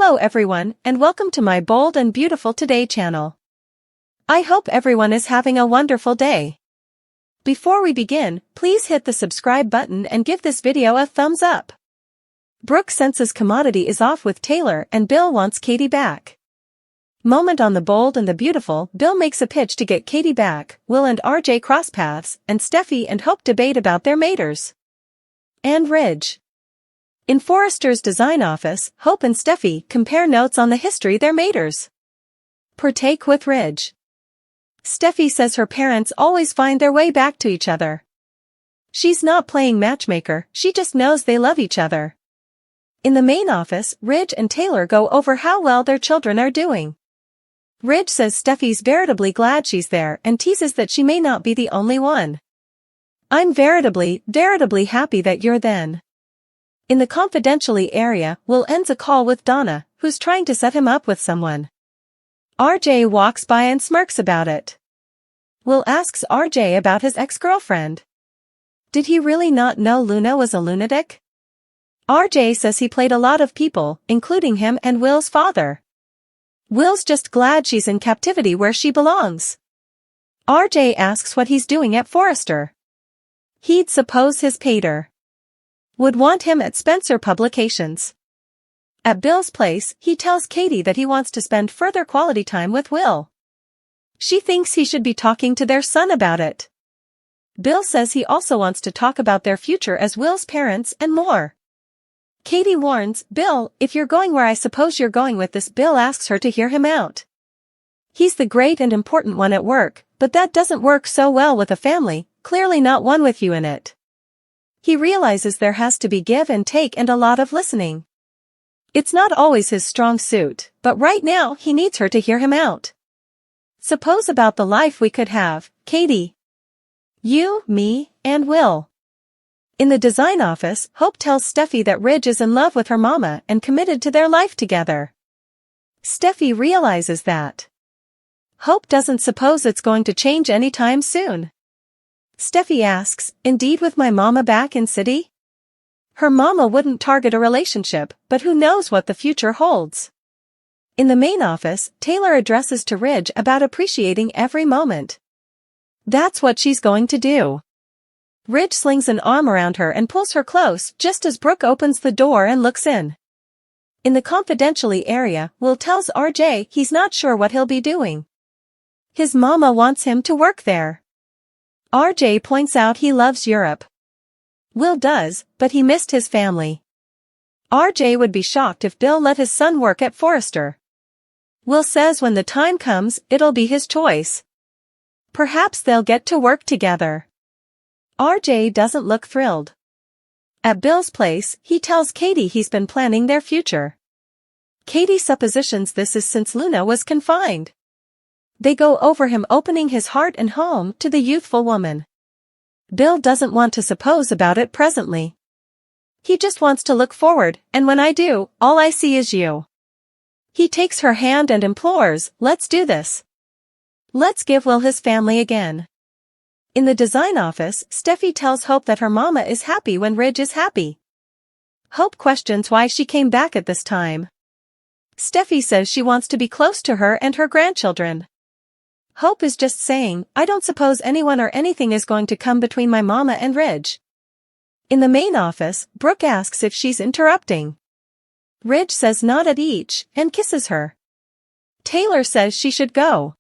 Hello everyone, and welcome to my Bold and Beautiful Today channel. I hope everyone is having a wonderful day. Before we begin, please hit the subscribe button and give this video a thumbs up. Brooke senses commodity is off with Taylor and Bill wants Katie back. Moment on the Bold and the Beautiful. Bill makes a pitch to get Katie back. Will and RJ cross paths, and Steffy and Hope debate about their maters. And Ridge. In Forrester's design office, Hope and Steffy compare notes on the history their maters. Partake with Ridge. Steffy says her parents always find their way back to each other. She's not playing matchmaker, she just knows they love each other. In the main office, Ridge and Taylor go over how well their children are doing. Ridge says Steffy's veritably glad she's there and teases that she may not be the only one. I'm veritably happy that you're then. In the confidentially area, Will ends a call with Donna, who's trying to set him up with someone. RJ walks by and smirks about it. Will asks RJ about his ex-girlfriend. Did he really not know Luna was a lunatic? RJ says he played a lot of people, including him and Will's father. Will's just glad she's in captivity where she belongs. RJ asks what he's doing at Forrester. He'd suppose his pater would want him at Spencer Publications. At Bill's place, he tells Katie that he wants to spend further quality time with Will. She thinks he should be talking to their son about it. Bill says he also wants to talk about their future as Will's parents and more. Katie warns, Bill, if you're going where I suppose you're going with this. Bill asks her to hear him out. He's the great and important one at work, but that doesn't work so well with a family, clearly not one with you in it. He realizes there has to be give and take and a lot of listening. It's not always his strong suit, but right now he needs her to hear him out. Suppose about the life we could have, Katie. You, me, and Will. In the design office, Hope tells Steffy that Ridge is in love with her mama and committed to their life together. Steffy realizes that. Hope doesn't suppose it's going to change anytime soon. Steffy asks, indeed with my mama back in city? Her mama wouldn't target a relationship, but who knows what the future holds. In the main office, Taylor addresses to Ridge about appreciating every moment. That's what she's going to do. Ridge slings an arm around her and pulls her close just as Brooke opens the door and looks in. In the confidentially area, Will tells RJ he's not sure what he'll be doing. His mama wants him to work there. RJ points out he loves Europe. Will does, but he missed his family. RJ would be shocked if Bill let his son work at Forrester. Will says when the time comes, it'll be his choice. Perhaps they'll get to work together. RJ doesn't look thrilled. At Bill's place, he tells Katie he's been planning their future. Katie suppositions this is since Luna was confined. They go over him opening his heart and home to the youthful woman. Bill doesn't want to suppose about it presently. He just wants to look forward, and when I do, all I see is you. He takes her hand and implores, let's do this. Let's give Will his family again. In the design office, Steffy tells Hope that her mama is happy when Ridge is happy. Hope questions why she came back at this time. Steffy says she wants to be close to her and her grandchildren. Hope is just saying, I don't suppose anyone or anything is going to come between my mama and Ridge. In the main office, Brooke asks if she's interrupting. Ridge says not at each, and kisses her. Taylor says she should go.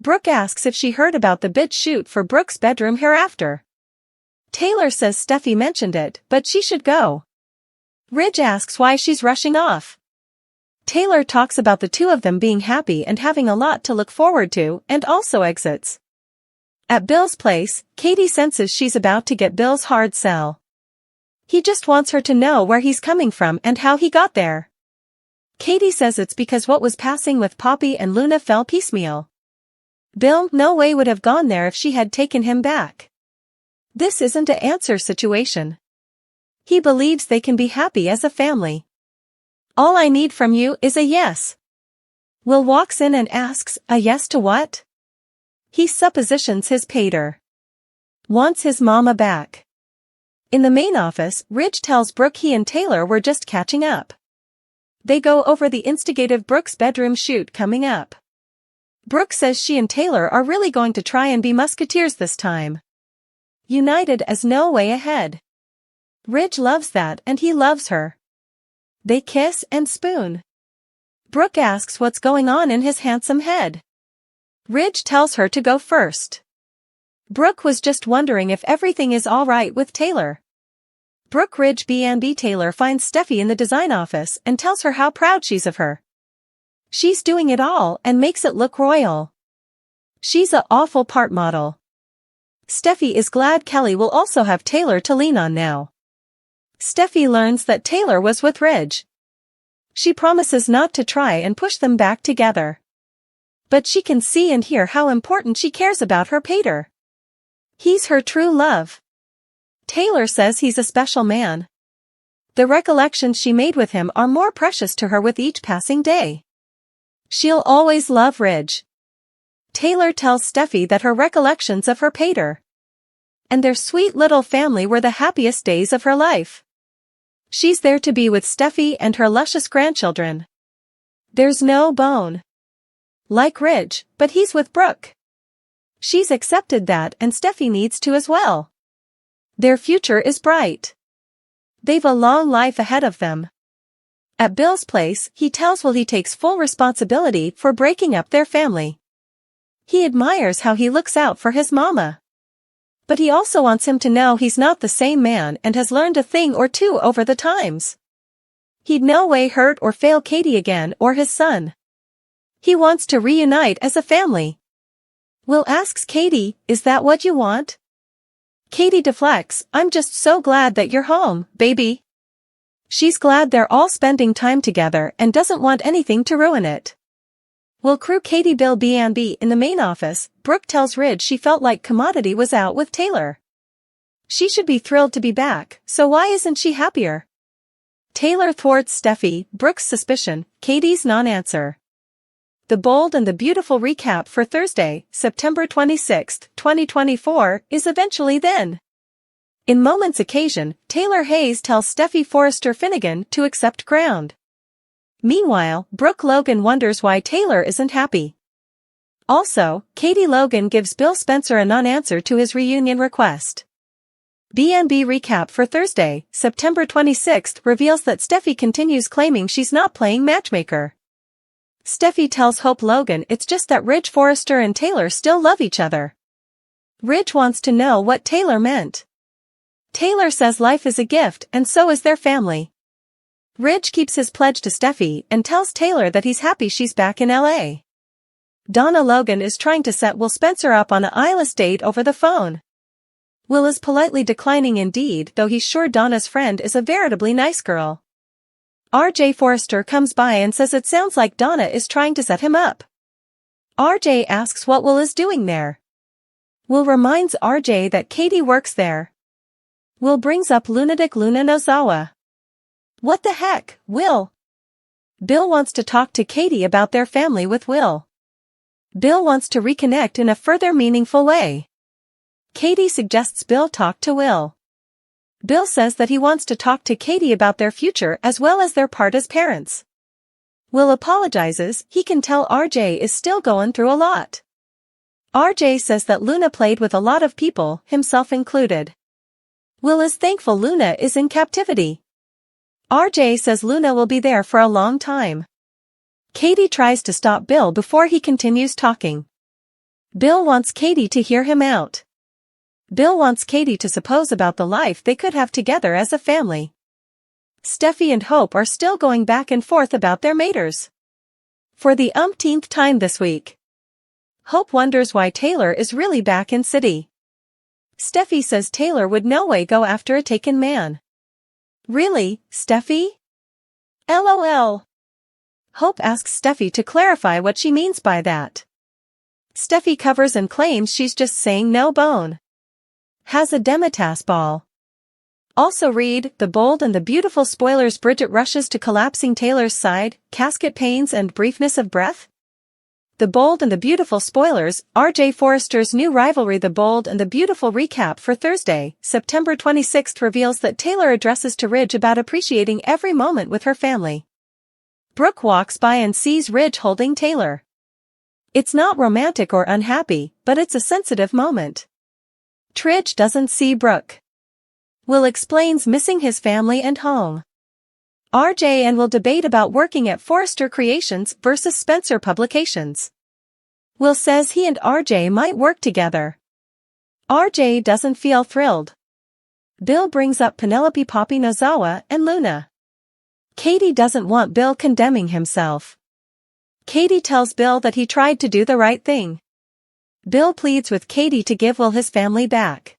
Brooke asks if she heard about the bid shoot for Brooke's bedroom hereafter. Taylor says Steffy mentioned it, but she should go. Ridge asks why she's rushing off. Taylor talks about the two of them being happy and having a lot to look forward to, and also exits. At Bill's place, Katie senses she's about to get Bill's hard sell. He just wants her to know where he's coming from and how he got there. Katie says it's because what was passing with Poppy and Luna fell piecemeal. Bill no way would have gone there if she had taken him back. This isn't an answer situation. He believes they can be happy as a family. All I need from you is a yes. Will walks in and asks, a yes to what? He suppositions his pater wants his mama back. In the main office, Ridge tells Brooke he and Taylor were just catching up. They go over the instigative Brooke's bedroom shoot coming up. Brooke says she and Taylor are really going to try and be musketeers this time. United as no way ahead. Ridge loves that and he loves her. They kiss and spoon. Brooke asks what's going on in his handsome head. Ridge tells her to go first. Brooke was just wondering if everything is alright with Taylor. Brooke Ridge B&B Taylor finds Steffy in the design office and tells her how proud she's of her. She's doing it all and makes it look royal. She's a awful part model. Steffy is glad Kelly will also have Taylor to lean on now. Steffy learns that Taylor was with Ridge. She promises not to try and push them back together. But she can see and hear how important she cares about her Pater. He's her true love. Taylor says he's a special man. The recollections she made with him are more precious to her with each passing day. She'll always love Ridge. Taylor tells Steffy that her recollections of her Pater and their sweet little family were the happiest days of her life. She's there to be with Steffy and her luscious grandchildren. There's no bone like Ridge, but he's with Brooke. She's accepted that and Steffy needs to as well. Their future is bright. They've a long life ahead of them. At Bill's place, he tells Will he takes full responsibility for breaking up their family. He admires how he looks out for his mama. But he also wants him to know he's not the same man and has learned a thing or two over the times. He'd no way hurt or fail Katie again or his son. He wants to reunite as a family. Will asks Katie, "Is that what you want?" Katie deflects, "I'm just so glad that you're home, baby." She's glad they're all spending time together and doesn't want anything to ruin it. Will crew Katie Bill B&B in the main office, Brooke tells Ridge she felt like Commodity was out with Taylor. She should be thrilled to be back, so why isn't she happier? Taylor thwarts Steffy, Brooke's suspicion, Katie's non-answer. The bold and the beautiful recap for Thursday, September 26, 2024, is eventually then. In Moment's occasion, Taylor Hayes tells Steffy Forrester Finnegan to accept ground. Meanwhile, Brooke Logan wonders why Taylor isn't happy. Also, Katie Logan gives Bill Spencer a non-answer to his reunion request. B&B recap for Thursday, September 26 reveals that Steffy continues claiming she's not playing matchmaker. Steffy tells Hope Logan it's just that Ridge Forrester and Taylor still love each other. Ridge wants to know what Taylor meant. Taylor says life is a gift and so is their family. Ridge keeps his pledge to Steffy and tells Taylor that he's happy she's back in LA. Donna Logan is trying to set Will Spencer up on an eyeless date over the phone. Will is politely declining indeed, though he's sure Donna's friend is a veritably nice girl. RJ Forrester comes by and says it sounds like Donna is trying to set him up. RJ asks what Will is doing there. Will reminds RJ that Katie works there. Will brings up lunatic Luna Nozawa. What the heck, Will? Bill wants to talk to Katie about their family with Will. Bill wants to reconnect in a further meaningful way. Katie suggests Bill talk to Will. Bill says that he wants to talk to Katie about their future as well as their part as parents. Will apologizes, he can tell RJ is still going through a lot. RJ says that Luna played with a lot of people, himself included. Will is thankful Luna is in captivity. RJ says Luna will be there for a long time. Katie tries to stop Bill before he continues talking. Bill wants Katie to hear him out. Bill wants Katie to suppose about the life they could have together as a family. Steffy and Hope are still going back and forth about their maters. For the umpteenth time this week. Hope wonders why Taylor is really back in city. Steffy says Taylor would no way go after a taken man. Really, Steffy? LOL. Hope asks Steffy to clarify what she means by that. Steffy covers and claims she's just saying no bone. Has a demitasse ball. Also read, The Bold and the Beautiful spoilers. Bridget rushes to collapsing Taylor's side, casket pains and briefness of breath. The Bold and the Beautiful spoilers, RJ Forrester's new rivalry. The Bold and the Beautiful recap for Thursday, September 26 reveals that Taylor addresses to Ridge about appreciating every moment with her family. Brooke walks by and sees Ridge holding Taylor. It's not romantic or unhappy, but it's a sensitive moment. Ridge doesn't see Brooke. Will explains missing his family and home. RJ and Will debate about working at Forrester Creations versus Spencer Publications. Will says he and RJ might work together. RJ doesn't feel thrilled. Bill brings up Penelope Poppy Nozawa and Luna. Katie doesn't want Bill condemning himself. Katie tells Bill that he tried to do the right thing. Bill pleads with Katie to give Will his family back.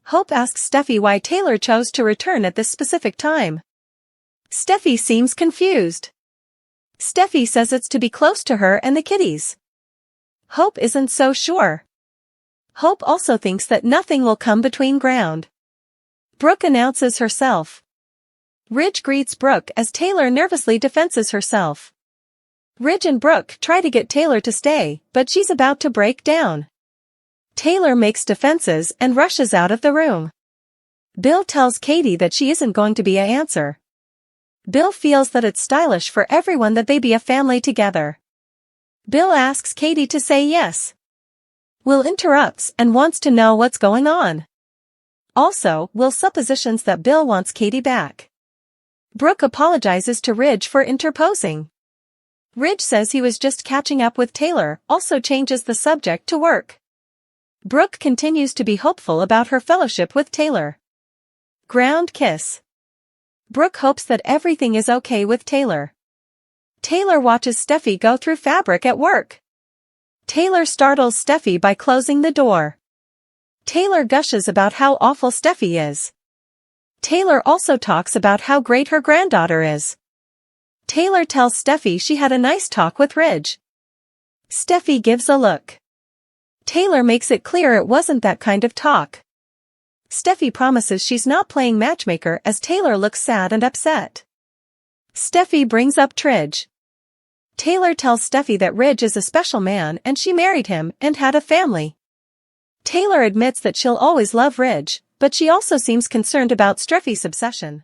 Hope asks Steffy why Taylor chose to return at this specific time. Steffy seems confused. Steffy says it's to be close to her and the kiddies. Hope isn't so sure. Hope also thinks that nothing will come between ground. Brooke announces herself. Ridge greets Brooke as Taylor nervously defenses herself. Ridge and Brooke try to get Taylor to stay, but she's about to break down. Taylor makes defenses and rushes out of the room. Bill tells Katie that she isn't going to be an answer. Bill feels that it's stylish for everyone that they be a family together. Bill asks Katie to say yes. Will interrupts and wants to know what's going on. Also, Will suppositions that Bill wants Katie back. Brooke apologizes to Ridge for interposing. Ridge says he was just catching up with Taylor, also changes the subject to work. Brooke continues to be hopeful about her fellowship with Taylor. Ground kiss. Brooke hopes that everything is okay with Taylor. Taylor watches Steffy go through fabric at work. Taylor startles Steffy by closing the door. Taylor gushes about how awful Steffy is. Taylor also talks about how great her granddaughter is. Taylor tells Steffy she had a nice talk with Ridge. Steffy gives a look. Taylor makes it clear it wasn't that kind of talk. Steffy promises she's not playing matchmaker as Taylor looks sad and upset. Steffy brings up Ridge. Taylor tells Steffy that Ridge is a special man and she married him and had a family. Taylor admits that she'll always love Ridge, but she also seems concerned about Steffy's obsession.